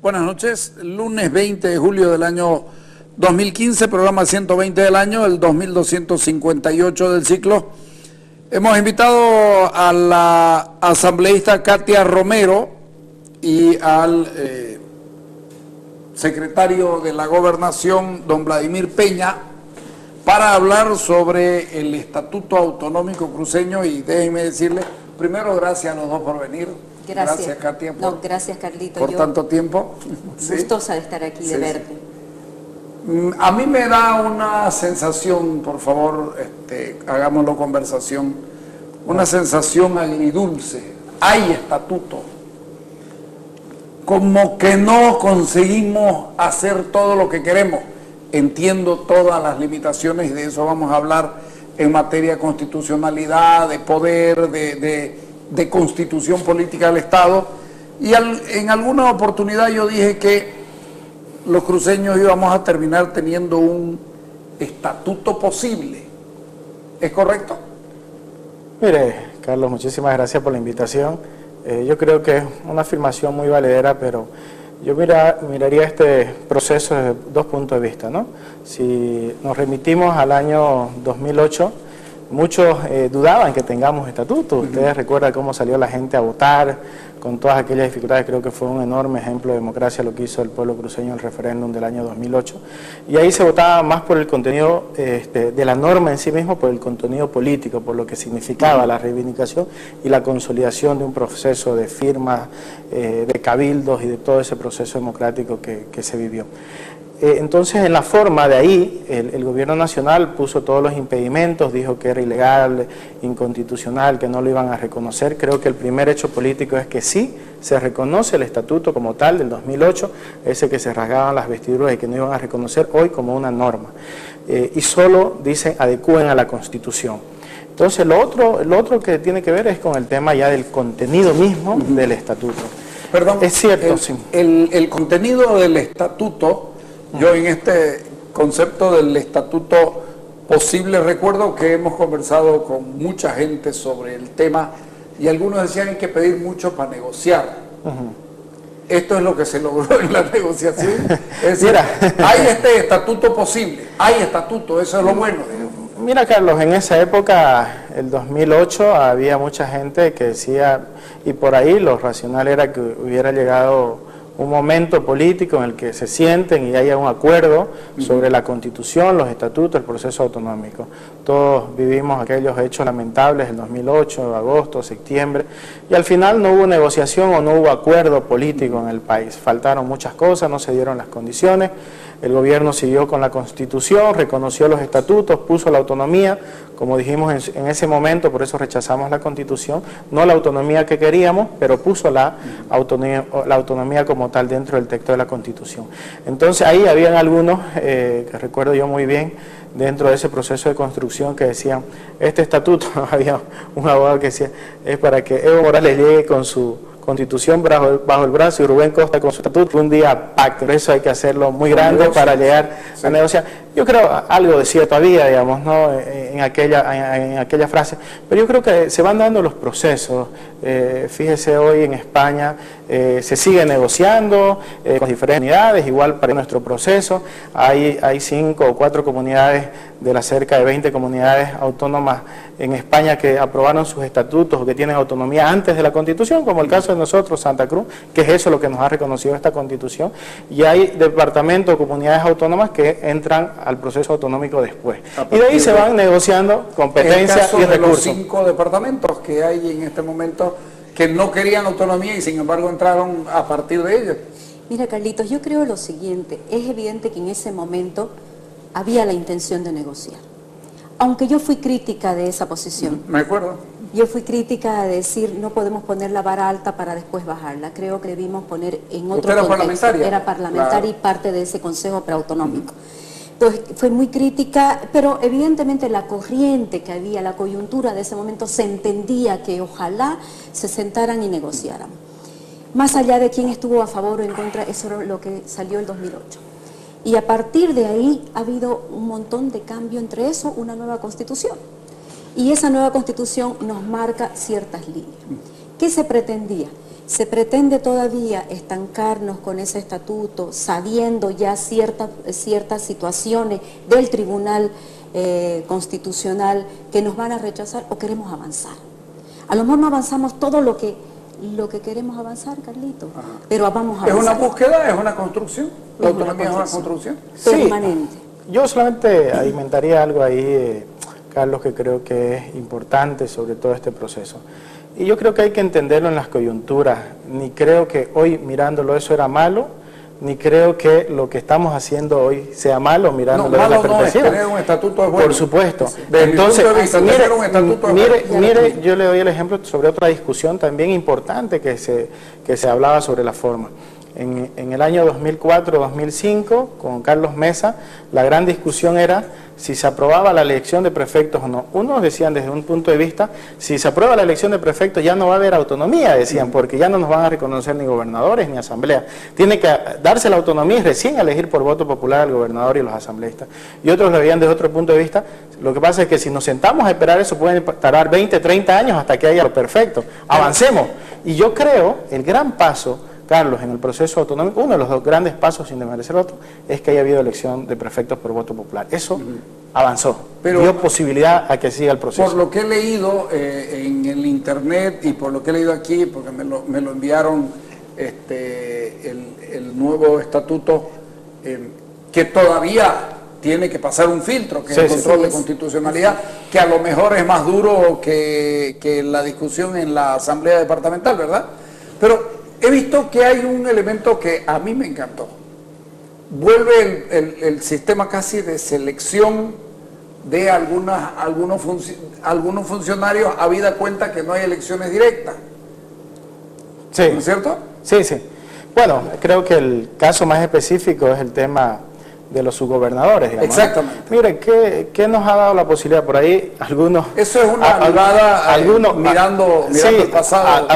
Buenas noches, lunes 20 de julio del año 2015, programa 120 del año, el 2258 del ciclo. Hemos invitado a la asambleísta Katia Romero y al secretario de la Gobernación, don Vladimir Peña, para hablar sobre el Estatuto Autonómico Cruceño. Y déjenme decirle, primero, gracias a los dos por venir. Gracias Katia, gracias Carlito. Por tanto tiempo. Gustosa de estar aquí, de verte. A mí me da una sensación, por favor, hagámoslo conversación, una sensación agridulce. Hay estatuto. Como que no conseguimos hacer todo lo que queremos. Entiendo todas las limitaciones y de eso vamos a hablar en materia de constitucionalidad, de poder, de constitución política del Estado. Y en alguna oportunidad yo dije que los cruceños íbamos a terminar teniendo un estatuto posible. ¿Es correcto? Mire, Carlos, muchísimas gracias por la invitación. Yo creo que es una afirmación muy valedera, pero yo miraría este proceso desde dos puntos de vista, ¿no? Si nos remitimos al año 2008, muchos dudaban que tengamos estatuto. Ustedes recuerdan cómo salió la gente a votar con todas aquellas dificultades. Creo que fue un enorme ejemplo de democracia lo que hizo el pueblo cruceño en el referéndum del año 2008. Y ahí se votaba más por el contenido de la norma en sí mismo, por el contenido político, por lo que significaba la reivindicación y la consolidación de un proceso de firmas, de cabildos y de todo ese proceso democrático que se vivió. Entonces, en la forma de ahí, el gobierno nacional puso todos los impedimentos, dijo que era ilegal, inconstitucional, que no lo iban a reconocer. Creo que el primer hecho político es que sí se reconoce el estatuto como tal del 2008, ese que se rasgaban las vestiduras y que no iban a reconocer hoy como una norma. Y solo dicen adecúen a la Constitución. Entonces, lo otro que tiene que ver es con el tema ya del contenido mismo del estatuto. Perdón, es cierto, el contenido del estatuto. Yo en este concepto del estatuto posible recuerdo que hemos conversado con mucha gente sobre el tema y algunos decían hay que pedir mucho para negociar. Esto es lo que se logró en la negociación. Es decir, hay este estatuto posible, hay estatuto, eso es lo bueno. Mira, Carlos, en esa época, el 2008, había mucha gente que decía, y por ahí lo racional era que hubiera llegado un momento político en el que se sienten y haya un acuerdo sobre la Constitución, los estatutos, el proceso autonómico. Todos vivimos aquellos hechos lamentables del 2008, agosto, septiembre, y al final no hubo negociación o no hubo acuerdo político en el país. Faltaron muchas cosas, no se dieron las condiciones. El gobierno siguió con la Constitución, reconoció los estatutos, puso la autonomía, como dijimos en ese momento, por eso rechazamos la Constitución, no la autonomía que queríamos, pero puso la autonomía como tal dentro del texto de la Constitución. Entonces ahí habían algunos, que recuerdo yo muy bien, dentro de ese proceso de construcción que decían, este estatuto, había un abogado que decía, es para que Evo Morales llegue con su Constitución bajo el brazo y Rubén Costa con su estatuto, un día pacto. Por eso hay que hacerlo muy grande para llegar a negociar. Yo creo algo de cierto había, digamos, ¿no? en aquella frase, pero yo creo que se van dando los procesos. Fíjese, hoy en España se sigue negociando con diferentes comunidades, igual para nuestro proceso. Hay 5 o 4 comunidades de las cerca de 20 comunidades autónomas en España que aprobaron sus estatutos o que tienen autonomía antes de la Constitución, como el caso de nosotros, Santa Cruz, que es eso lo que nos ha reconocido esta Constitución, y hay departamentos o comunidades autónomas que entran al proceso autonómico después. Y de ahí se van negociando competencias y recursos. De los 5 departamentos que hay en este momento que no querían autonomía y sin embargo entraron a partir de ellos. Mira, Carlitos, yo creo lo siguiente, es evidente que en ese momento había la intención de negociar. Aunque yo fui crítica de esa posición. Me acuerdo. Yo fui crítica a decir, no podemos poner la vara alta para después bajarla. Creo que debimos poner en otro contexto. Parlamentaria. Era parlamentaria, claro. Y parte de ese consejo preautonómico. Entonces, fue muy crítica, pero evidentemente la corriente que había, la coyuntura de ese momento, se entendía que ojalá se sentaran y negociaran. Más allá de quién estuvo a favor o en contra, eso era lo que salió el 2008. Y a partir de ahí ha habido un montón de cambio, entre eso, una nueva constitución. Y esa nueva constitución nos marca ciertas líneas. ¿Qué se pretendía? Se pretende todavía estancarnos con ese estatuto, sabiendo ya ciertas situaciones del Tribunal Constitucional que nos van a rechazar, o queremos avanzar. A lo mejor no avanzamos todo lo que queremos avanzar, Carlito, pero vamos a avanzar. ¿Es una búsqueda, es una construcción? ¿La autonomía es una construcción? Permanente. Sí, yo solamente alimentaría algo ahí, Carlos, que creo que es importante sobre todo este proceso. Y yo creo que hay que entenderlo en las coyunturas. Ni creo que hoy mirándolo eso era malo, ni creo que lo que estamos haciendo hoy sea malo mirándolo desde la perspectiva. Tener un estatuto es bueno. Por supuesto. Desde Entonces, mi punto de vista, tener un estatuto es bueno. mire, yo le doy el ejemplo sobre otra discusión también importante que se hablaba sobre la forma. En el año 2004-2005, con Carlos Mesa, la gran discusión era si se aprobaba la elección de prefectos o no. Unos decían desde un punto de vista, si se aprueba la elección de prefectos ya no va a haber autonomía, decían, porque ya no nos van a reconocer ni gobernadores ni asamblea. Tiene que darse la autonomía y recién elegir por voto popular al gobernador y los asambleístas. Y otros lo veían desde otro punto de vista. Lo que pasa es que si nos sentamos a esperar eso, pueden tardar 20, 30 años hasta que haya lo perfecto. Avancemos. Y yo creo, el gran paso, Carlos, en el proceso autonómico, uno de los dos grandes pasos, sin desmerecer otro, es que haya habido elección de prefectos por voto popular. Eso avanzó, pero dio posibilidad a que siga el proceso. Por lo que he leído en el internet y por lo que he leído aquí, porque me lo enviaron el nuevo estatuto, que todavía tiene que pasar un filtro, que es el control de constitucionalidad, que a lo mejor es más duro que la discusión en la Asamblea Departamental, ¿verdad? Pero he visto que hay un elemento que a mí me encantó. Vuelve el sistema casi de selección de algunos funcionarios, habida cuenta que no hay elecciones directas. Sí. ¿No es cierto? Sí, sí. Bueno, creo que el caso más específico es el tema de los subgobernadores, digamos. Exactamente. Mire, ¿qué nos ha dado la posibilidad? Por ahí algunos... Eso es una jugada mirando el pasado.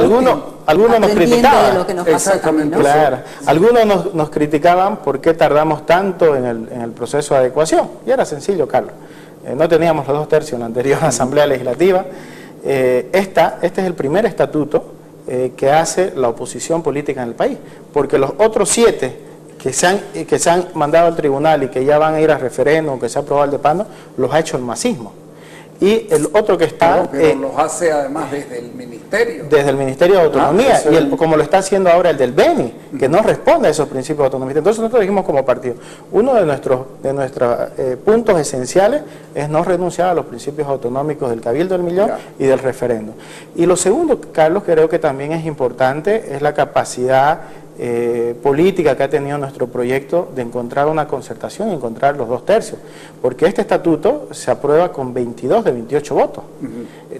Algunos nos criticaban. De lo que nos pasó también, ¿no? Claro. Algunos nos criticaban por qué tardamos tanto en el proceso de adecuación. Y era sencillo, Carlos. No teníamos los 2/3 en la anterior Asamblea Legislativa. Este es el primer estatuto que hace la oposición política en el país. Porque los otros 7 que se han mandado al tribunal y que ya van a ir a referéndum, que se ha aprobado el DEPANO, los ha hecho el masismo. Y el otro que está... Pero los hace además desde el Ministerio. Desde el Ministerio de Autonomía, como lo está haciendo ahora el del BENI, que no responde a esos principios de autonomía. Entonces nosotros dijimos como partido, uno de nuestros puntos esenciales es no renunciar a los principios autonómicos del Cabildo del Millón y del referéndum. Y lo segundo, Carlos, creo que también es importante, es la capacidad política que ha tenido nuestro proyecto de encontrar una concertación y encontrar los 2/3, porque este estatuto se aprueba con 22 de 28 votos.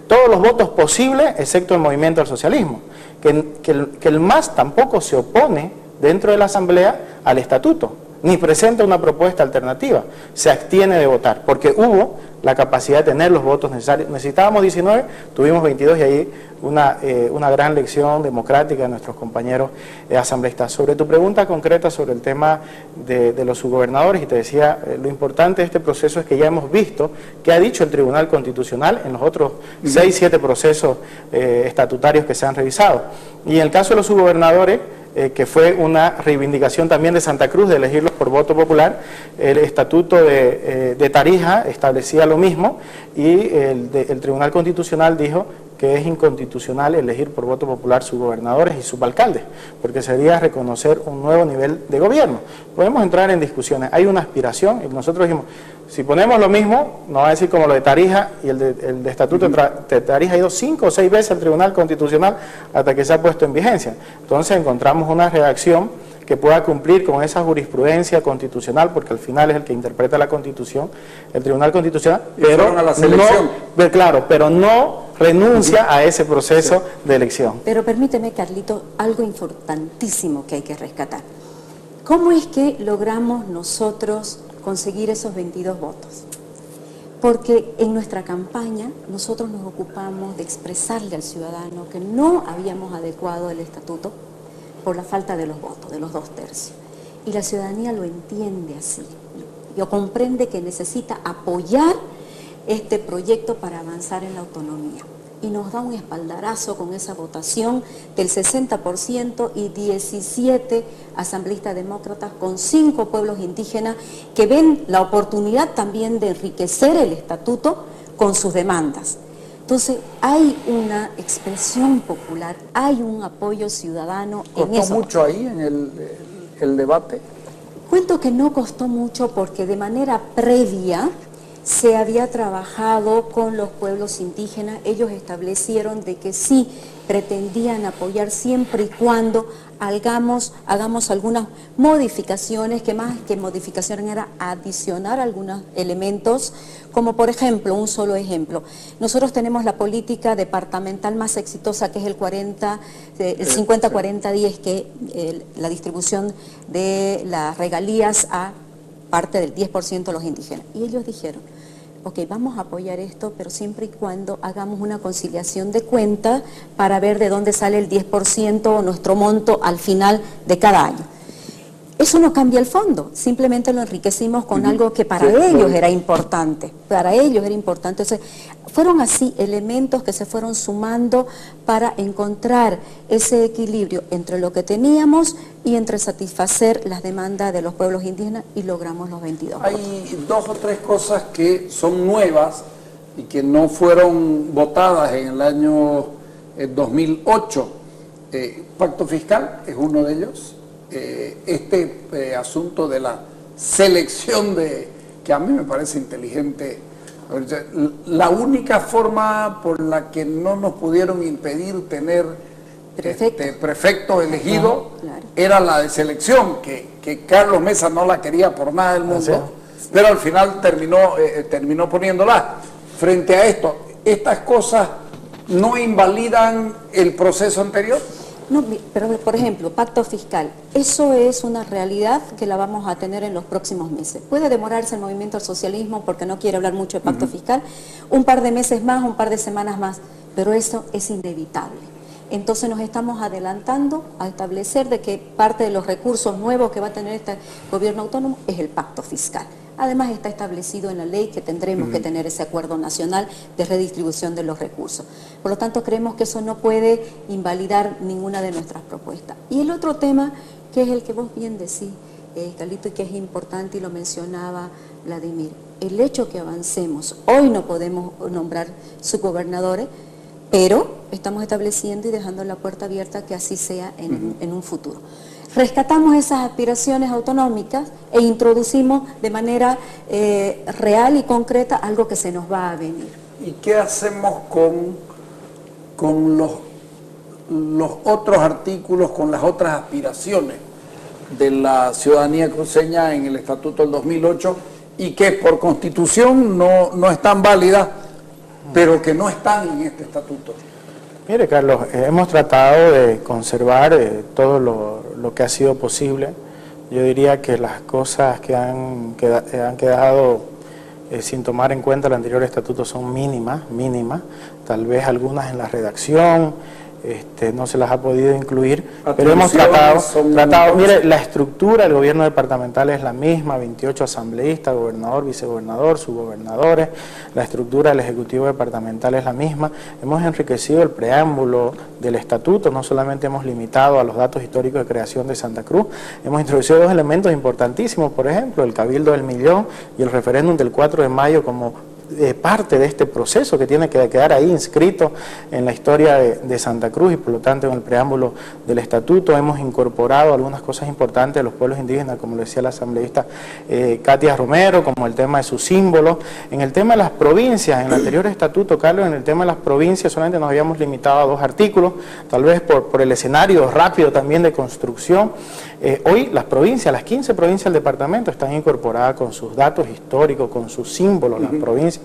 Todos los votos posibles, excepto el Movimiento al Socialismo, que el MAS tampoco se opone dentro de la Asamblea al estatuto, ni presenta una propuesta alternativa, se abstiene de votar, porque hubo la capacidad de tener los votos necesarios. Necesitábamos 19, tuvimos 22 y ahí una gran lección democrática de nuestros compañeros asambleístas. Sobre tu pregunta concreta sobre el tema de los subgobernadores, y te decía, lo importante de este proceso es que ya hemos visto qué ha dicho el Tribunal Constitucional en los otros 6, 7 procesos estatutarios que se han revisado. Y en el caso de los subgobernadores, que fue una reivindicación también de Santa Cruz de elegirlos por voto popular, el estatuto de Tarija establecía lo mismo y el Tribunal Constitucional dijo que es inconstitucional elegir por voto popular subgobernadores y subalcaldes, porque sería reconocer un nuevo nivel de gobierno. Podemos entrar en discusiones, hay una aspiración, y nosotros dijimos, si ponemos lo mismo, nos va a decir como lo de Tarija, y el de estatuto de Tarija ha ido 5 o 6 veces al Tribunal Constitucional hasta que se ha puesto en vigencia. Entonces encontramos una redacción que pueda cumplir con esa jurisprudencia constitucional, porque al final es el que interpreta la Constitución, el Tribunal Constitucional, pero no renuncia a ese proceso de elección. Pero permíteme, Carlito, algo importantísimo que hay que rescatar. ¿Cómo es que logramos nosotros conseguir esos 22 votos? Porque en nuestra campaña nosotros nos ocupamos de expresarle al ciudadano que no habíamos adecuado el estatuto por la falta de los votos, de los 2/3. Y la ciudadanía lo entiende así. Yo comprende que necesita apoyar este proyecto para avanzar en la autonomía. y nos da un espaldarazo con esa votación del 60% y 17 asambleístas demócratas con 5 pueblos indígenas que ven la oportunidad también de enriquecer el estatuto con sus demandas. Entonces hay una expresión popular, hay un apoyo ciudadano en eso. ¿Costó mucho ahí en el debate? Cuento que no costó mucho porque de manera previa se había trabajado con los pueblos indígenas. Ellos establecieron de que sí pretendían apoyar siempre y cuando hagamos algunas modificaciones, que más que modificaciones era adicionar algunos elementos, como por ejemplo, un solo ejemplo. Nosotros tenemos la política departamental más exitosa, que es el 50-40-10, que la distribución de las regalías a parte del 10% de los indígenas. Y ellos dijeron, ok, vamos a apoyar esto, pero siempre y cuando hagamos una conciliación de cuentas para ver de dónde sale el 10% o nuestro monto al final de cada año. Eso no cambia el fondo, simplemente lo enriquecimos con algo que para ellos era importante. Para ellos era importante. Entonces, fueron así elementos que se fueron sumando para encontrar ese equilibrio entre lo que teníamos y entre satisfacer las demandas de los pueblos indígenas, y logramos los 22 votos. Hay 2 o 3 cosas que son nuevas y que no fueron votadas en el año 2008. Pacto fiscal es uno de ellos. Asunto de la selección que a mí me parece inteligente. La única forma por la que no nos pudieron impedir tener prefectos elegidos era la de selección, que Carlos Mesa no la quería por nada del mundo, pero al final terminó poniéndola. Frente a esto, ¿estas cosas no invalidan el proceso anterior? No, pero por ejemplo, pacto fiscal, eso es una realidad que la vamos a tener en los próximos meses. Puede demorarse el movimiento al socialismo porque no quiere hablar mucho de pacto fiscal, un par de meses más, un par de semanas más, pero eso es inevitable. Entonces nos estamos adelantando a establecer de que parte de los recursos nuevos que va a tener este gobierno autónomo es el pacto fiscal. Además está establecido en la ley que tendremos que tener ese acuerdo nacional de redistribución de los recursos. Por lo tanto, creemos que eso no puede invalidar ninguna de nuestras propuestas. Y el otro tema, que es el que vos bien decís, Carlito, y que es importante y lo mencionaba Vladimir, el hecho que avancemos, hoy no podemos nombrar subgobernadores, pero estamos estableciendo y dejando la puerta abierta que así sea en un futuro. Rescatamos esas aspiraciones autonómicas e introducimos de manera real y concreta algo que se nos va a venir. ¿Y qué hacemos con los otros artículos, con las otras aspiraciones de la ciudadanía cruceña en el Estatuto del 2008 y que por Constitución no están válidas, pero que no están en este estatuto? Mire, Carlos, hemos tratado de conservar todo lo que ha sido posible. Yo diría que las cosas que han quedado sin tomar en cuenta el anterior estatuto son mínimas, tal vez algunas en la redacción, no se las ha podido incluir, pero hemos tratado, mire, la estructura del gobierno departamental es la misma, 28 asambleístas, gobernador, vicegobernador, subgobernadores, la estructura del ejecutivo departamental es la misma. Hemos enriquecido el preámbulo del estatuto, no solamente hemos limitado a los datos históricos de creación de Santa Cruz, hemos introducido 2 elementos importantísimos, por ejemplo, el Cabildo del Millón y el referéndum del 4 de mayo como parte de este proceso que tiene que quedar ahí inscrito en la historia de Santa Cruz, y por lo tanto en el preámbulo del estatuto hemos incorporado algunas cosas importantes de los pueblos indígenas, como lo decía la asambleísta Katia Romero, como el tema de sus símbolos. En el tema de las provincias, en el anterior estatuto, Carlos, en el tema de las provincias solamente nos habíamos limitado a 2 artículos, tal vez por el escenario rápido también de construcción. Hoy las provincias, las 15 provincias del departamento están incorporadas con sus datos históricos, con sus símbolos, las provincias.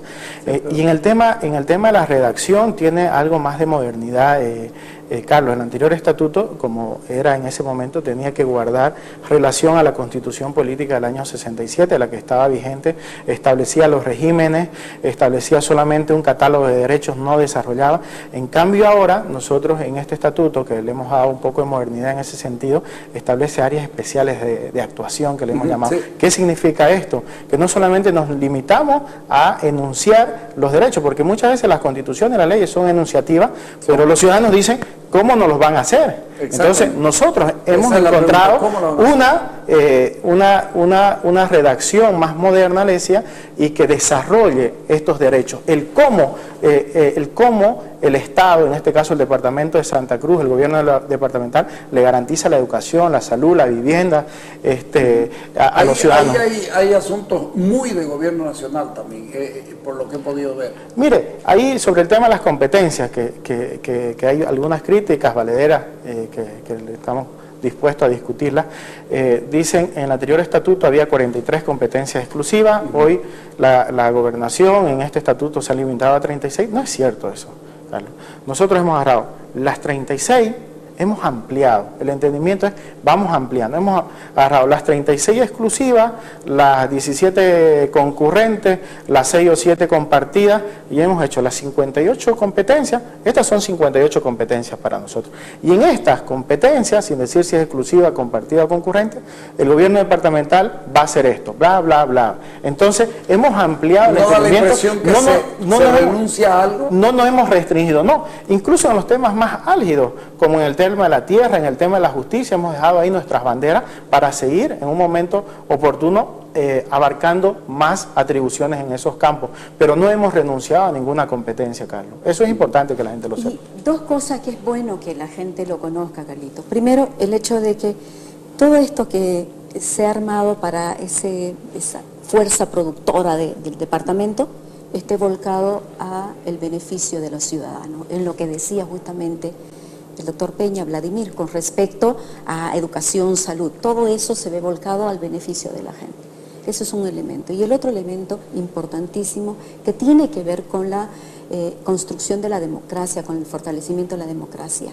Y en el tema de la redacción tiene algo más de modernidad, Carlos. El anterior estatuto, como era en ese momento, tenía que guardar relación a la Constitución Política del año 67, la que estaba vigente, establecía los regímenes, establecía solamente un catálogo de derechos no desarrollados. En cambio ahora, nosotros en este estatuto, que le hemos dado un poco de modernidad en ese sentido, establece áreas especiales de actuación que le hemos llamado. Sí. ¿Qué significa esto? Que no solamente nos limitamos a enunciar los derechos, porque muchas veces las constituciones y las leyes son enunciativas, pero los ciudadanos dicen, ¿cómo nos los van a hacer? Entonces, nosotros hemos encontrado una redacción más moderna, le decía, y que desarrolle estos derechos. El cómo el Estado, en este caso el Departamento de Santa Cruz, el gobierno departamental, le garantiza la educación, la salud, la vivienda a los ciudadanos. Hay asuntos muy de gobierno nacional también, por lo que he podido ver. Mire, ahí sobre el tema de las competencias, que hay algunas críticas valederas que estamos dispuestos a discutirlas. Dicen, en el anterior estatuto había 43 competencias exclusivas, hoy la gobernación en este estatuto se ha limitado a 36. No es cierto eso, Carlos. Nosotros hemos agarrado las 36, hemos ampliado. El entendimiento es, vamos ampliando. Hemos agarrado las 36 exclusivas, las 17 concurrentes, las 6 o 7 compartidas, y hemos hecho las 58 competencias. Estas son 58 competencias para nosotros. Y en estas competencias, sin decir si es exclusiva, compartida o concurrente, el gobierno departamental va a hacer esto, bla, bla, bla. Entonces, hemos ampliado el entendimiento. ¿Se renuncia a algo? No nos hemos restringido, no. Incluso en los temas más álgidos, como en el tema de la tierra, en el tema de la justicia, hemos dejado ahí nuestras banderas para seguir en un momento oportuno abarcando más atribuciones en esos campos, pero no hemos renunciado a ninguna competencia, Carlos. Eso es importante que la gente lo sepa. Y dos cosas que es bueno que la gente lo conozca, Carlitos. Primero, el hecho de que todo esto que se ha armado para esa fuerza productora del departamento esté volcado a el beneficio de los ciudadanos, en lo que decía justamente el doctor Peña, Vladimir, con respecto a educación, salud. Todo eso se ve volcado al beneficio de la gente. Eso es un elemento. Y el otro elemento importantísimo que tiene que ver con la construcción de la democracia, con el fortalecimiento de la democracia,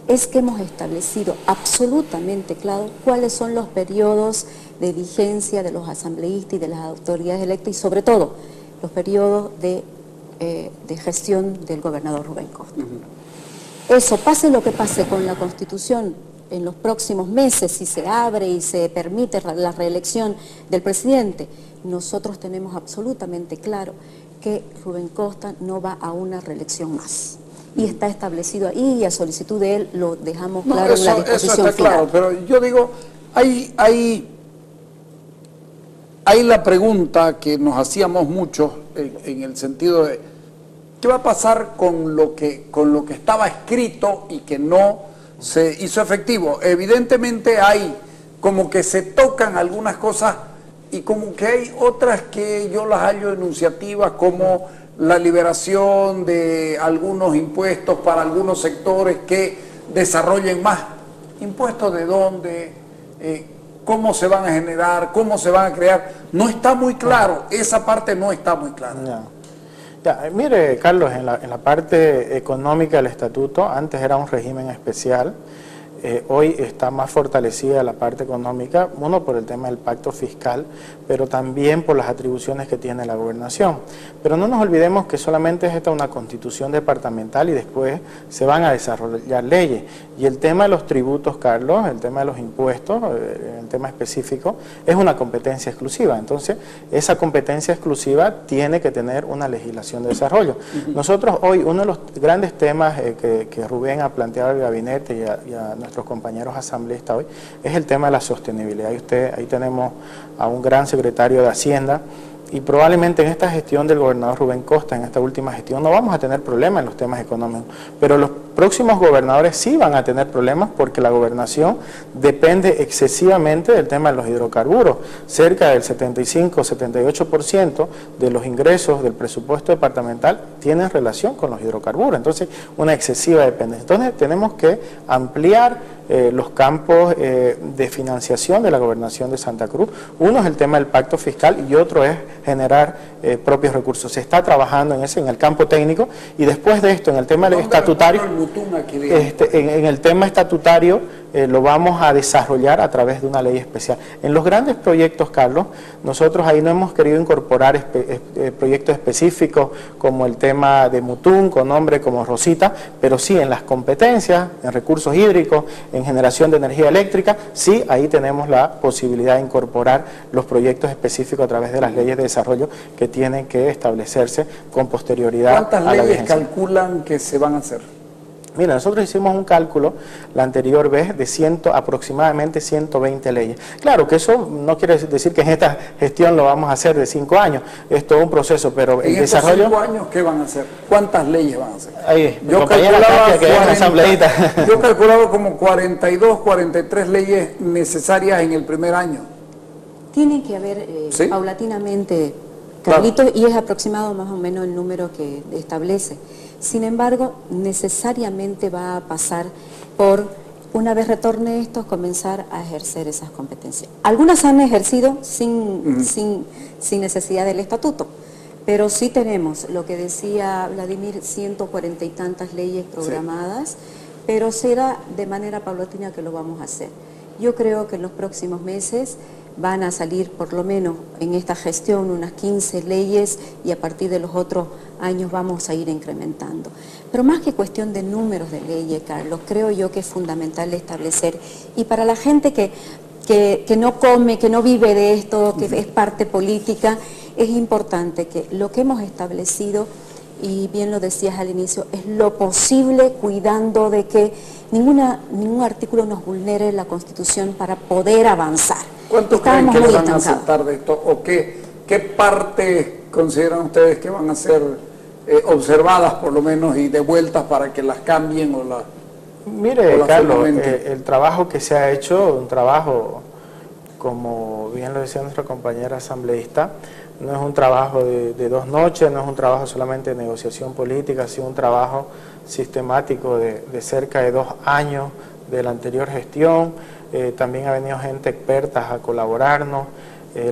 es que hemos establecido absolutamente claro cuáles son los periodos de vigencia de los asambleístas y de las autoridades electas, y sobre todo los periodos de gestión del gobernador Rubén Costa. Eso, pase lo que pase con la Constitución en los próximos meses, si se abre y se permite la reelección del presidente, nosotros tenemos absolutamente claro que Rubén Costa no va a una reelección más. Y está establecido ahí, y a solicitud de él lo dejamos claro en la disposición eso está final. claro, pero yo digo, hay la pregunta que nos hacíamos muchos en el sentido de ¿qué va a pasar con lo que estaba escrito y que no se hizo efectivo? Evidentemente hay como que se tocan algunas cosas y como que hay otras que yo las hallo enunciativas, como la liberación de algunos impuestos para algunos sectores que desarrollen más. ¿Impuestos de dónde? ¿Cómo se van a generar? ¿Cómo se van a crear? No está muy claro, esa parte no está muy clara. No. Ya, mire, Carlos, en la parte económica del estatuto, antes era un régimen especial, hoy está más fortalecida la parte económica, uno por el tema del pacto fiscal, pero también por las atribuciones que tiene la gobernación. Pero no nos olvidemos que solamente es esta una constitución departamental y después se van a desarrollar leyes. Y el tema de los tributos, Carlos, el tema de los impuestos, el tema específico, es una competencia exclusiva. Entonces, esa competencia exclusiva tiene que tener una legislación de desarrollo. Nosotros hoy, uno de los grandes temas que Rubén ha planteado al gabinete y a nuestros compañeros asambleístas hoy, es el tema de la sostenibilidad. Ahí tenemos a un gran secretario de Hacienda, y probablemente en esta gestión del gobernador Rubén Costa, en esta última gestión, no vamos a tener problemas en los temas económicos, pero los próximos gobernadores sí van a tener problemas porque la gobernación depende excesivamente del tema de los hidrocarburos. Cerca del 75-78% de los ingresos del presupuesto departamental tienen relación con los hidrocarburos, entonces una excesiva dependencia. Entonces tenemos que ampliar los campos de financiación de la gobernación de Santa Cruz. Uno es el tema del pacto fiscal y otro es generar propios recursos. Se está trabajando en el campo técnico, y después de esto, en el tema estatutario, en el tema estatutario lo vamos a desarrollar a través de una ley especial. En los grandes proyectos, Carlos, nosotros ahí no hemos querido incorporar proyectos específicos como el tema de Mutún, con nombre como Rosita, pero sí en las competencias, en recursos hídricos, en generación de energía eléctrica, sí, ahí tenemos la posibilidad de incorporar los proyectos específicos a través de las leyes de desarrollo que tienen que establecerse con posterioridad a la ¿Cuántas leyes vigencia. calculan que se van a hacer? Mira, nosotros hicimos un cálculo la anterior vez de aproximadamente 120 leyes. Claro que eso no quiere decir que en esta gestión lo vamos a hacer de 5 años, es todo un proceso, pero el desarrollo... ¿En estos 5 años qué van a hacer? ¿Cuántas leyes van a hacer? Ahí, yo calculaba como 42, 43 leyes necesarias en el primer año. Tienen que haber ¿Sí? paulatinamente, Carlitos, claro. Y es aproximado más o menos el número que establece. Sin embargo, necesariamente va a pasar por, una vez retorne esto, comenzar a ejercer esas competencias. Algunas han ejercido sin necesidad del estatuto, pero sí tenemos, lo que decía Vladimir, 140 y tantas leyes programadas, sí. Pero será de manera paulatina que lo vamos a hacer. Yo creo que en los próximos meses van a salir por lo menos en esta gestión unas 15 leyes y a partir de los otros años vamos a ir incrementando. Pero más que cuestión de números de leyes, Carlos, creo yo que es fundamental establecer, y para la gente que no come, que no vive de esto, que es parte política, es importante que lo que hemos establecido, y bien lo decías al inicio, es lo posible cuidando de que ningún artículo nos vulnere la Constitución para poder avanzar. ¿Cuántos creen que van a aceptar de esto? ¿O qué parte consideran ustedes que van a ser observadas por lo menos y devueltas para que las cambien o las... Mire, Carlos, el trabajo que se ha hecho, un trabajo, como bien lo decía nuestra compañera asambleísta, no es un trabajo de 2 noches, no es un trabajo solamente de negociación política, sino un trabajo sistemático de cerca de 2 años de la anterior gestión. También ha venido gente experta a colaborarnos.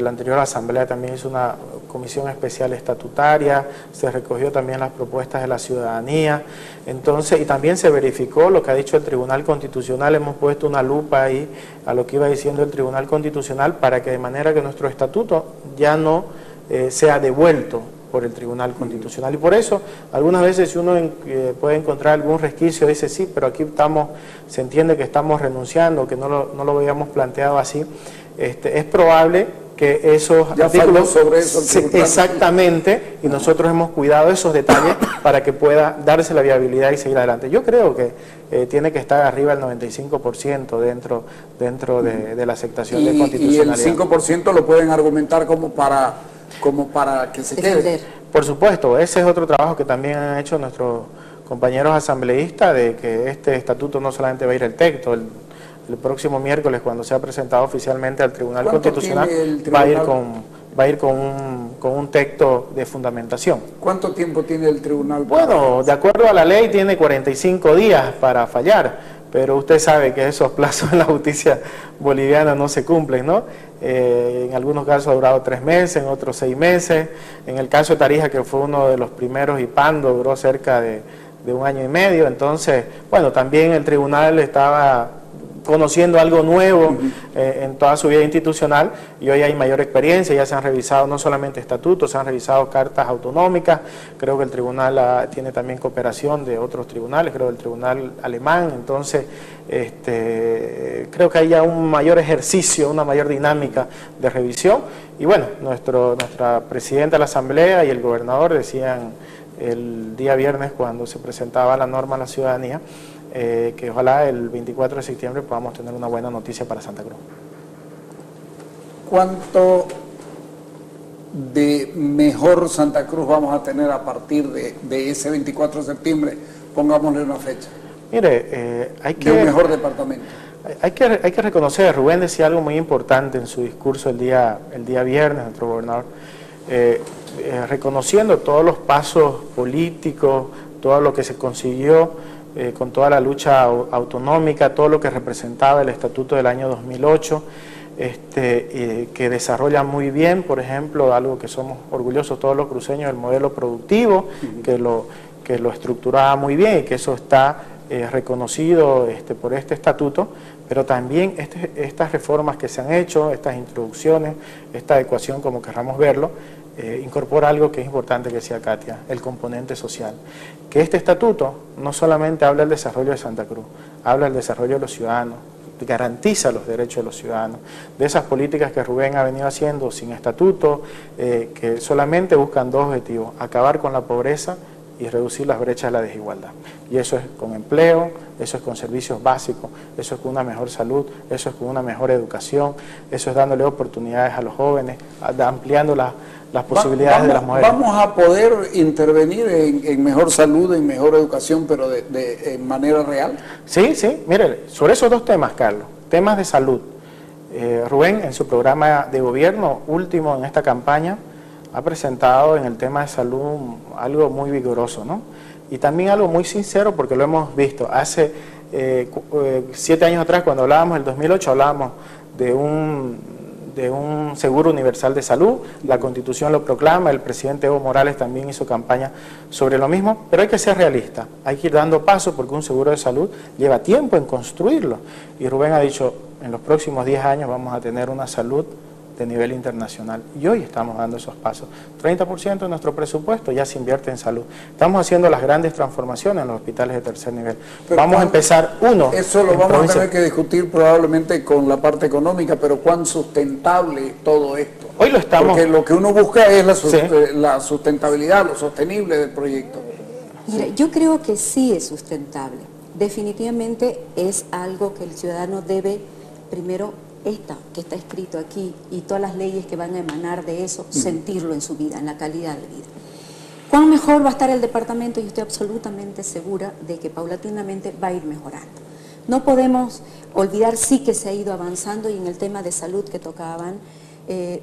La anterior asamblea también hizo una comisión especial estatutaria, se recogió también las propuestas de la ciudadanía, entonces, y también se verificó lo que ha dicho el Tribunal Constitucional. Hemos puesto una lupa ahí a lo que iba diciendo el Tribunal Constitucional para que de manera que nuestro estatuto ya no sea devuelto por el Tribunal Constitucional. Y por eso, algunas veces si uno puede encontrar algún resquicio, dice sí, pero aquí se entiende que estamos renunciando, que no lo habíamos planteado así, es probable que esos ya artículos... sobre eso exactamente, y nosotros hemos cuidado esos detalles para que pueda darse la viabilidad y seguir adelante. Yo creo que tiene que estar arriba el 95% dentro de la aceptación de constitucionalidad. Y el 5% lo pueden argumentar como para que se quede. Por supuesto, ese es otro trabajo que también han hecho nuestros compañeros asambleístas, de que este estatuto no solamente va a ir al texto, el próximo miércoles, cuando sea presentado oficialmente al Tribunal Constitucional, va a ir con un texto de fundamentación. ¿Cuánto tiempo tiene el tribunal? Bueno, de acuerdo a la ley tiene 45 días para fallar, pero usted sabe que esos plazos en la justicia boliviana no se cumplen, ¿no? En algunos casos ha durado 3 meses, en otros 6 meses. En el caso de Tarija, que fue uno de los primeros, y Pando duró cerca de 1 año y medio. Entonces, bueno, también el tribunal estaba conociendo algo nuevo en toda su vida institucional, y hoy hay mayor experiencia. Ya se han revisado no solamente estatutos, se han revisado cartas autonómicas. Creo que el tribunal tiene también cooperación de otros tribunales, creo el tribunal alemán. Entonces creo que hay ya un mayor ejercicio, una mayor dinámica de revisión. Y bueno, nuestra presidenta de la asamblea y el gobernador decían el día viernes, cuando se presentaba la norma a la ciudadanía, que ojalá el 24 de septiembre podamos tener una buena noticia para Santa Cruz. ¿Cuánto de mejor Santa Cruz vamos a tener a partir de ese 24 de septiembre? Pongámosle una fecha. Mire, hay que... de un mejor departamento. Hay que reconocer, Rubén decía algo muy importante en su discurso el día viernes, nuestro gobernador, reconociendo todos los pasos políticos, todo lo que se consiguió con toda la lucha autonómica, todo lo que representaba el estatuto del año 2008, que desarrolla muy bien, por ejemplo, algo que somos orgullosos todos los cruceños, el modelo productivo, que lo estructuraba muy bien, y que eso está reconocido por este estatuto, pero también estas reformas que se han hecho, estas introducciones, esta adecuación, como querramos verlo, incorpora algo que es importante que decía Katia, el componente social. Que este estatuto no solamente habla del desarrollo de Santa Cruz, habla del desarrollo de los ciudadanos, garantiza los derechos de los ciudadanos, de esas políticas que Rubén ha venido haciendo sin estatuto, que solamente buscan dos objetivos: acabar con la pobreza y reducir las brechas de la desigualdad. Y eso es con empleo, eso es con servicios básicos, eso es con una mejor salud, eso es con una mejor educación, eso es dándole oportunidades a los jóvenes, ampliando las posibilidades de las mujeres. Vamos a poder intervenir en mejor salud, en mejor educación, pero en manera real. Sí, sí, mire, sobre esos dos temas, Carlos, temas de salud. Rubén, en su programa de gobierno último en esta campaña, ha presentado en el tema de salud algo muy vigoroso, ¿no? Y también algo muy sincero, porque lo hemos visto. Hace 7 años atrás, cuando hablábamos del 2008, hablábamos de un seguro universal de salud. La Constitución lo proclama, el presidente Evo Morales también hizo campaña sobre lo mismo, pero hay que ser realista, hay que ir dando pasos, porque un seguro de salud lleva tiempo en construirlo. Y Rubén ha dicho, en los próximos 10 años vamos a tener una salud de nivel internacional, y hoy estamos dando esos pasos. 30% de nuestro presupuesto ya se invierte en salud. Estamos haciendo las grandes transformaciones en los hospitales de tercer nivel. Pero vamos a empezar Eso lo vamos a tener que discutir probablemente con la parte económica, pero ¿cuán sustentable es todo esto? Hoy lo estamos... Porque lo que uno busca es la sustentabilidad, lo sostenible del proyecto. Mira, yo creo que sí es sustentable. Definitivamente es algo que el ciudadano debe primero, que está escrito aquí, y todas las leyes que van a emanar de eso, sentirlo en su vida, en la calidad de vida. ¿Cuán mejor va a estar el departamento? Yo estoy absolutamente segura de que paulatinamente va a ir mejorando. No podemos olvidar, sí, que se ha ido avanzando, y en el tema de salud que tocaban,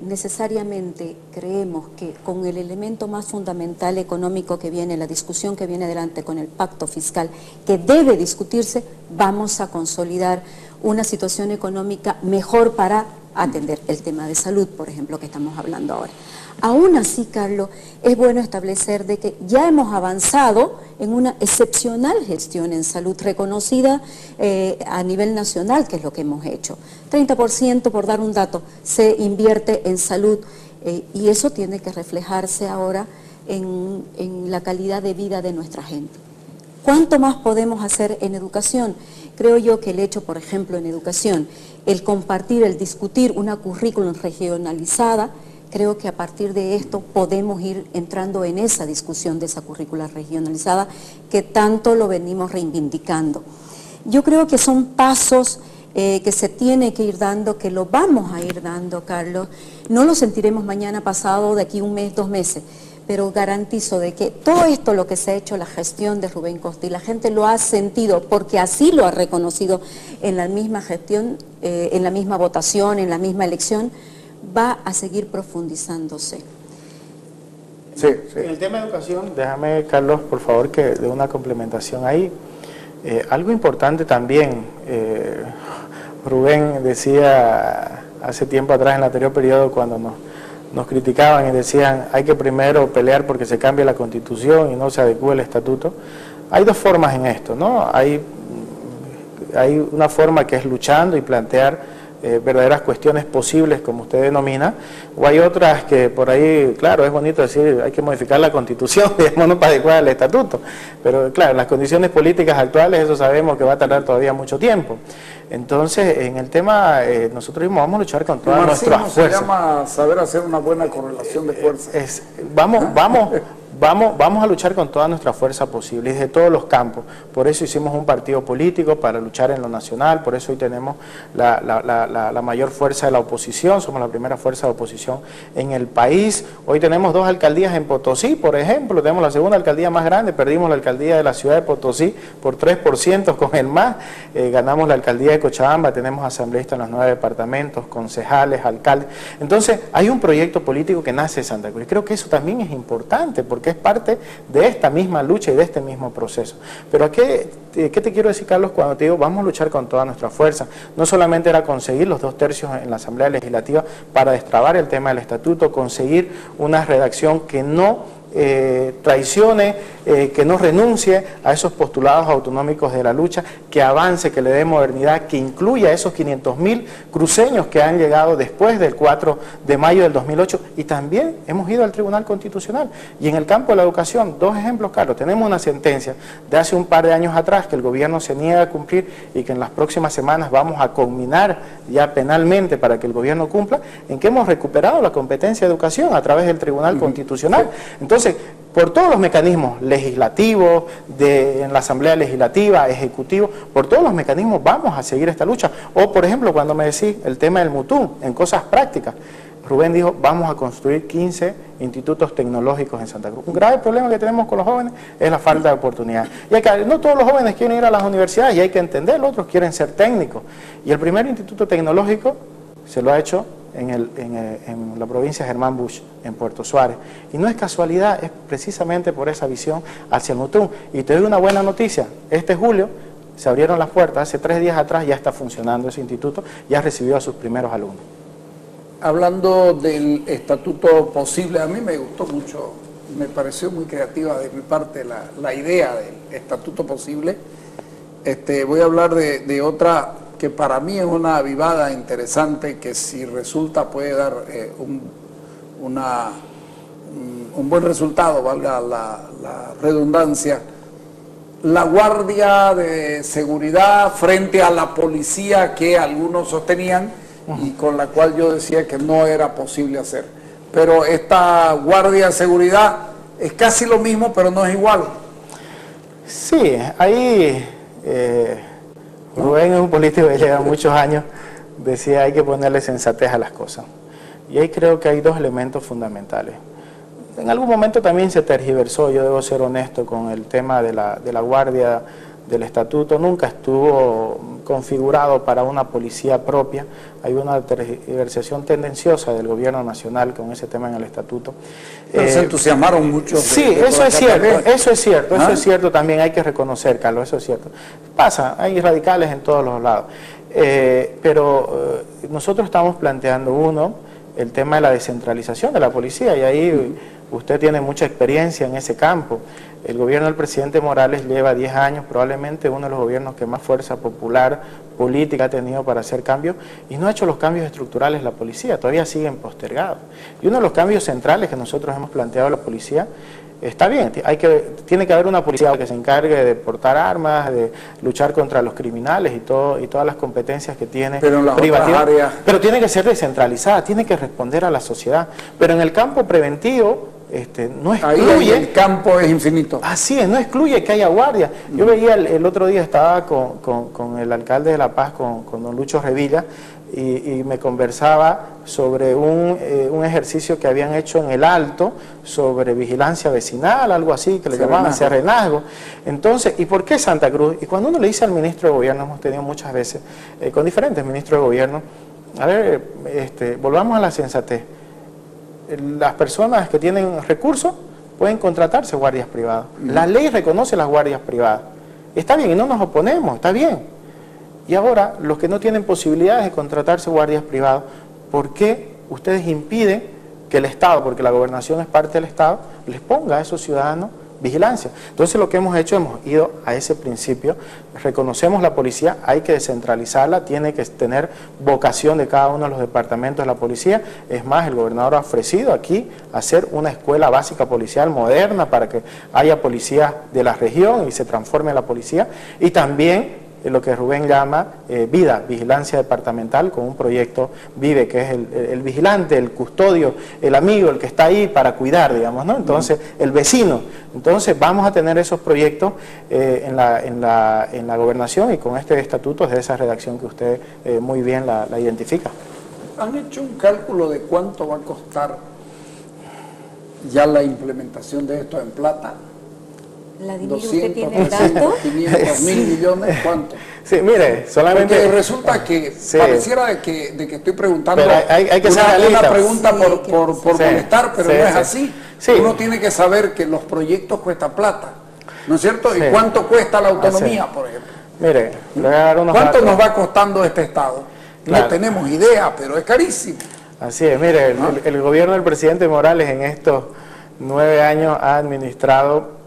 necesariamente creemos que con el elemento más fundamental económico que viene, la discusión que viene adelante con el pacto fiscal, que debe discutirse, vamos a consolidar una situación económica mejor para atender el tema de salud, por ejemplo, que estamos hablando ahora. Aún así, Carlos, es bueno establecer de que ya hemos avanzado en una excepcional gestión en salud reconocida a nivel nacional, que es lo que hemos hecho. 30%, por dar un dato, se invierte en salud, y eso tiene que reflejarse ahora en la calidad de vida de nuestra gente. ¿Cuánto más podemos hacer en educación? Creo yo que el hecho, por ejemplo, en educación, el compartir, el discutir una currículum regionalizada, creo que a partir de esto podemos ir entrando en esa discusión de esa currícula regionalizada que tanto lo venimos reivindicando. Yo creo que son pasos que se tiene que ir dando, que lo vamos a ir dando, Carlos. No lo sentiremos mañana, pasado, de aquí 1 mes, 2 meses, pero garantizo de que todo esto, lo que se ha hecho, la gestión de Rubén Costa, y la gente lo ha sentido, porque así lo ha reconocido en la misma gestión, en la misma votación, en la misma elección, va a seguir profundizándose. Sí, sí. En el tema de educación, déjame, Carlos, por favor, que dé una complementación ahí. Algo importante también, Rubén decía hace tiempo atrás, en el anterior periodo, cuando nos criticaban y decían hay que primero pelear porque se cambie la Constitución y no se adecúe el estatuto. Hay dos formas en esto, ¿no? Hay una forma que es luchando y plantear verdaderas cuestiones posibles, como usted denomina, o hay otras que por ahí, claro, es bonito decir hay que modificar la Constitución, digamos, para adecuar al estatuto, pero claro, en las condiciones políticas actuales eso sabemos que va a tardar todavía mucho tiempo. Entonces, en el tema, nosotros mismos vamos a luchar con todas nuestras fuerzas. Se llama saber hacer una buena correlación de fuerzas. Vamos a luchar con toda nuestra fuerza posible y desde todos los campos. Por eso hicimos un partido político para luchar en lo nacional, por eso hoy tenemos la mayor fuerza de la oposición, somos la primera fuerza de oposición en el país. Hoy tenemos 2 alcaldías en Potosí, por ejemplo, tenemos la segunda alcaldía más grande, perdimos la alcaldía de la ciudad de Potosí por 3% con el MAS, ganamos la alcaldía de Cochabamba, tenemos asambleístas en los 9 departamentos, concejales, alcaldes. Entonces, hay un proyecto político que nace de Santa Cruz y creo que eso también es importante porque es parte de esta misma lucha y de este mismo proceso. Pero ¿qué te quiero decir, Carlos, cuando te digo vamos a luchar con toda nuestra fuerza? No solamente era conseguir los 2 tercios en la Asamblea Legislativa para destrabar el tema del estatuto, conseguir una redacción que no traicione, que no renuncie a esos postulados autonómicos de la lucha, que avance, que le dé modernidad, que incluya a esos 500.000 cruceños que han llegado después del 4 de mayo del 2008, y también hemos ido al Tribunal Constitucional. Y en el campo de la educación, dos ejemplos, Carlos. Tenemos una sentencia de hace un par de años atrás que el gobierno se niega a cumplir y que en las próximas semanas vamos a culminar ya penalmente para que el gobierno cumpla, en que hemos recuperado la competencia de educación a través del Tribunal Constitucional. Entonces, por todos los mecanismos legislativos, en la Asamblea Legislativa, Ejecutivo, por todos los mecanismos vamos a seguir esta lucha. O, por ejemplo, cuando me decís el tema del Mutum, en cosas prácticas, Rubén dijo, vamos a construir 15 institutos tecnológicos en Santa Cruz. Un grave problema que tenemos con los jóvenes es la falta de oportunidad. Y no todos los jóvenes quieren ir a las universidades, y hay que entenderlo, otros quieren ser técnicos. Y el primer instituto tecnológico se lo ha hecho en la provincia de Germán Bush, en Puerto Suárez. Y no es casualidad, es precisamente por esa visión hacia el Mutum. Y te doy una buena noticia, este julio se abrieron las puertas, hace 3 días atrás ya está funcionando ese instituto, ya recibió a sus primeros alumnos. Hablando del estatuto posible, a mí me gustó mucho, me pareció muy creativa de mi parte la idea del estatuto posible. Voy a hablar de otra que para mí es una avivada interesante, que si resulta puede dar un buen resultado, valga la redundancia. La guardia de seguridad frente a la policía que algunos sostenían y con la cual yo decía que no era posible hacer. Pero esta guardia de seguridad es casi lo mismo, pero no es igual. Sí, ahí Rubén es un político que lleva muchos años, decía hay que ponerle sensatez a las cosas. Y ahí creo que hay dos elementos fundamentales. En algún momento también se tergiversó, yo debo ser honesto con el tema de la guardia del estatuto, nunca estuvo configurado para una policía propia, hay una tergiversación tendenciosa del gobierno nacional con ese tema en el estatuto. Pero se entusiasmaron mucho. Sí, eso es cierto, eso es cierto también, hay que reconocer, Carlos, eso es cierto. Pasa, hay radicales en todos los lados, pero nosotros estamos planteando el tema de la descentralización de la policía, y ahí usted tiene mucha experiencia en ese campo. El gobierno del presidente Morales lleva 10 años, probablemente uno de los gobiernos que más fuerza popular, política ha tenido para hacer cambios, y no ha hecho los cambios estructurales la policía, todavía siguen postergados. Y uno de los cambios centrales que nosotros hemos planteado a la policía, está bien, tiene que haber una policía que se encargue de portar armas, de luchar contra los criminales y todas las competencias que tiene privativa, pero tiene que ser descentralizada, tiene que responder a la sociedad. Pero en el campo preventivo, no excluye. Ahí el campo es infinito. Así es, no excluye que haya guardia. Yo veía el otro día, estaba con el alcalde de La Paz, con don Lucho Revilla, y me conversaba sobre un ejercicio que habían hecho en el Alto sobre vigilancia vecinal, algo así que le llamaban serenazgo. Entonces, ¿y por qué Santa Cruz? Y cuando uno le dice al ministro de Gobierno, hemos tenido muchas veces con diferentes ministros de Gobierno, a ver, volvamos a la sensatez. Las personas que tienen recursos pueden contratarse guardias privadas. La ley reconoce las guardias privadas. Está bien, y no nos oponemos, está bien. Y ahora, los que no tienen posibilidades de contratarse guardias privadas, ¿por qué ustedes impiden que el Estado, porque la gobernación es parte del Estado, les ponga a esos ciudadanos vigilancia? Entonces lo que hemos hecho, hemos ido a ese principio, reconocemos la policía, hay que descentralizarla, tiene que tener vocación de cada uno de los departamentos de la policía. Es más, el gobernador ha ofrecido aquí hacer una escuela básica policial moderna para que haya policía de la región y se transforme la policía, y también lo que Rubén llama vigilancia departamental, con un proyecto Vive, que es el vigilante, el custodio, el amigo, el que está ahí para cuidar, digamos, ¿no? Entonces, el vecino. Entonces, vamos a tener esos proyectos en la gobernación, y con este estatuto es de esa redacción que usted muy bien la identifica. ¿Han hecho un cálculo de cuánto va a costar ya la implementación de esto en plata? Vladimir, ¿usted tiene el dato? 500 mil millones, ¿cuánto? Sí, mire, solamente... Porque resulta que pareciera de que estoy preguntando hay que una pregunta por molestar, pero no es así. Sí. Uno tiene que saber que los proyectos cuestan plata, ¿no es cierto? ¿Y cuánto cuesta la autonomía, por ejemplo? Mire, le voy a dar unos ¿cuánto datos. nos va costando este Estado? Claro. No tenemos idea, pero es carísimo. Así es, mire, el gobierno del presidente Morales en estos 9 años ha administrado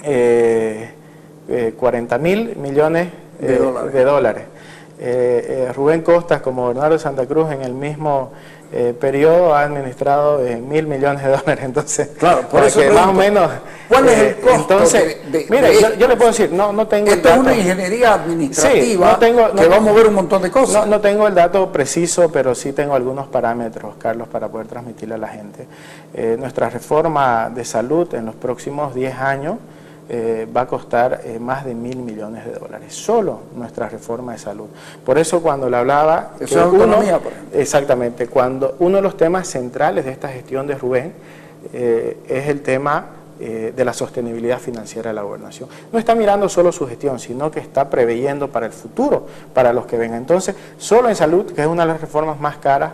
40.000 millones de dólares. Rubén Costas, como gobernador de Santa Cruz, en el mismo periodo ha administrado 1.000 millones de dólares. Entonces, claro, por eso que más o menos. ¿Cuál es el costo? Entonces, mire, yo le puedo decir, no tengo. Esto es una ingeniería administrativa, sí, que va a mover un montón de cosas. No tengo el dato preciso, pero sí tengo algunos parámetros, Carlos, para poder transmitirle a la gente. Nuestra reforma de salud en los próximos 10 años va a costar más de 1.000 millones de dólares, solo nuestra reforma de salud. Por eso cuando le hablaba... Eso es autonomía, por ejemplo. Exactamente, cuando uno de los temas centrales de esta gestión de Rubén es el tema de la sostenibilidad financiera de la gobernación. No está mirando solo su gestión, sino que está preveyendo para el futuro, para los que vengan. Entonces, solo en salud, que es una de las reformas más caras,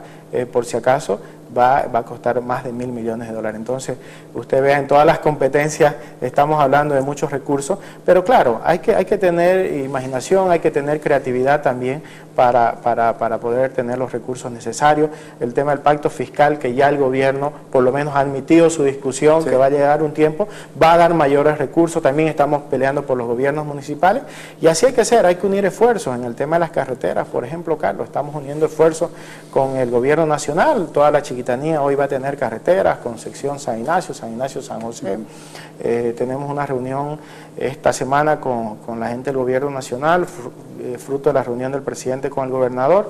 por si acaso, va a costar más de 1.000 millones de dólares. Entonces, usted vea, en todas las competencias estamos hablando de muchos recursos, pero claro, hay que tener imaginación, hay que tener creatividad también para poder tener los recursos necesarios. El tema del pacto fiscal, que ya el gobierno por lo menos ha admitido su discusión, sí, que va a llegar un tiempo, va a dar mayores recursos. También estamos peleando por los gobiernos municipales, y así hay que ser, hay que unir esfuerzos. En el tema de las carreteras, por ejemplo, Carlos, estamos uniendo esfuerzos con el gobierno nacional. Toda la Chiquitanía hoy va a tener carreteras, Concepción, San Ignacio, San José. Tenemos una reunión esta semana con la gente del gobierno nacional, fruto de la reunión del presidente con el gobernador,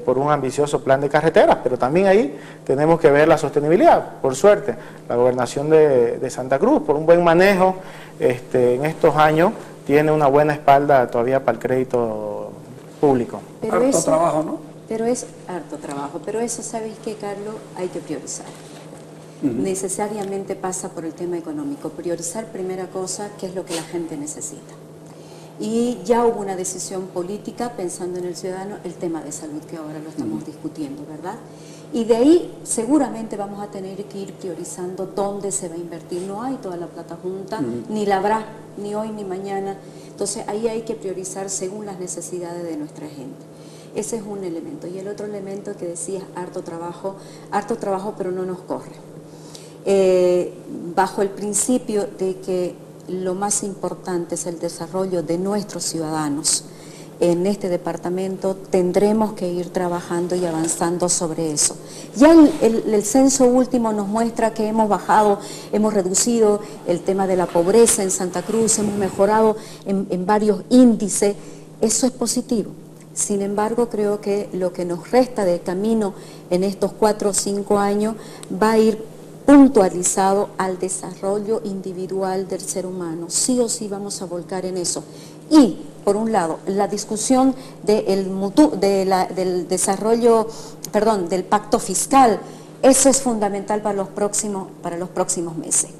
por un ambicioso plan de carreteras, pero también ahí tenemos que ver la sostenibilidad. Por suerte, la gobernación de Santa Cruz, por un buen manejo en estos años, tiene una buena espalda todavía para el crédito público. Pero harto trabajo, ¿no? Pero es harto trabajo, pero eso, ¿sabéis qué, Carlos? Hay que priorizar. Necesariamente pasa por el tema económico. Priorizar, primera cosa, qué es lo que la gente necesita. Y ya hubo una decisión política, pensando en el ciudadano, el tema de salud, que ahora lo estamos discutiendo, ¿verdad? Y de ahí seguramente vamos a tener que ir priorizando dónde se va a invertir. No hay toda la plata junta, ni la habrá, ni hoy ni mañana. Entonces ahí hay que priorizar según las necesidades de nuestra gente. Ese es un elemento. Y el otro elemento que decías, harto trabajo, pero no nos corre. Bajo el principio de que lo más importante es el desarrollo de nuestros ciudadanos en este departamento, tendremos que ir trabajando y avanzando sobre eso. Ya el censo último nos muestra que hemos bajado, hemos reducido el tema de la pobreza en Santa Cruz, hemos mejorado en varios índices. Eso es positivo. Sin embargo, creo que lo que nos resta de camino en estos 4 o 5 años va a ir puntualizado al desarrollo individual del ser humano. Sí o sí vamos a volcar en eso. Y, por un lado, la discusión del desarrollo, del pacto fiscal, eso es fundamental para los próximos meses.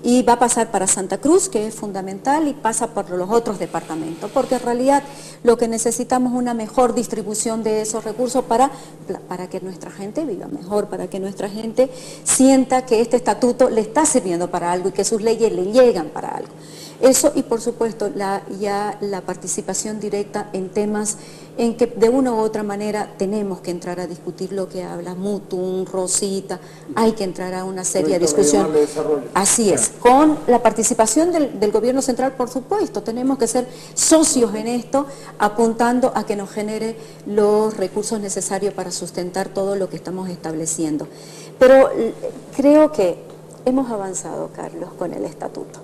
Y va a pasar para Santa Cruz, que es fundamental, y pasa por los otros departamentos, porque en realidad lo que necesitamos es una mejor distribución de esos recursos para que nuestra gente viva mejor, para que nuestra gente sienta que este estatuto le está sirviendo para algo y que sus leyes le llegan para algo. Eso, y por supuesto la participación directa en temas en que de una u otra manera tenemos que entrar a discutir lo que habla Mutum, Rosita, hay que entrar a una seria discusión. Así es, con la participación del gobierno central, por supuesto, tenemos que ser socios en esto, apuntando a que nos genere los recursos necesarios para sustentar todo lo que estamos estableciendo. Pero creo que hemos avanzado, Carlos, con el estatuto.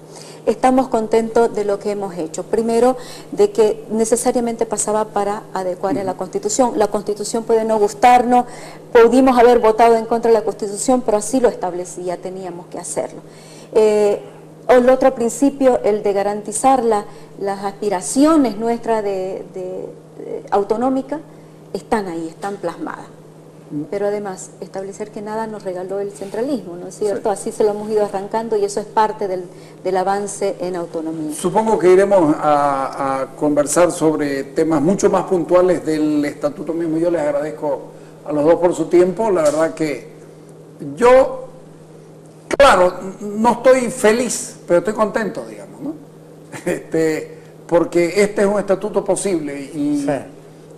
Estamos contentos de lo que hemos hecho. Primero, de que necesariamente pasaba para adecuar a la Constitución. La Constitución puede no gustarnos, pudimos haber votado en contra de la Constitución, pero así lo establecía, teníamos que hacerlo. El otro principio, el de garantizar las aspiraciones nuestras autonómicas, están ahí, están plasmadas. Pero además, establecer que nada nos regaló el centralismo, ¿no es cierto? Sí. Así se lo hemos ido arrancando y eso es parte del avance en autonomía. Supongo que iremos a conversar sobre temas mucho más puntuales del estatuto mismo. Yo les agradezco a los dos por su tiempo. La verdad que yo, claro, no estoy feliz, pero estoy contento, digamos, ¿no? Porque este es un estatuto posible y... Sí.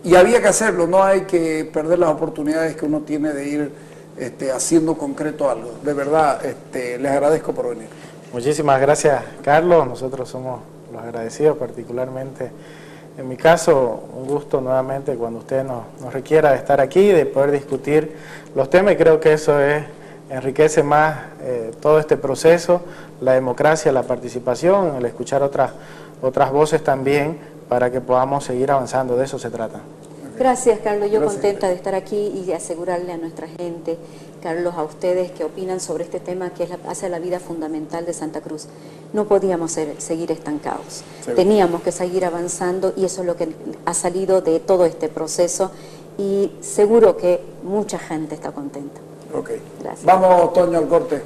Y había que hacerlo, no hay que perder las oportunidades que uno tiene de ir haciendo concreto algo. De verdad, les agradezco por venir. Muchísimas gracias, Carlos. Nosotros somos los agradecidos, particularmente en mi caso, un gusto nuevamente cuando usted nos requiera de estar aquí, de poder discutir los temas, y creo que eso enriquece más todo este proceso, la democracia, la participación, el escuchar otras voces también, para que podamos seguir avanzando. De eso se trata. Gracias, Carlos. Yo contenta de estar aquí y de asegurarle a nuestra gente, Carlos, a ustedes que opinan sobre este tema que hace la vida fundamental de Santa Cruz. No podíamos seguir estancados. Sí. Teníamos que seguir avanzando, y eso es lo que ha salido de todo este proceso, y seguro que mucha gente está contenta. Ok. Gracias. Vamos, Toño, al corte.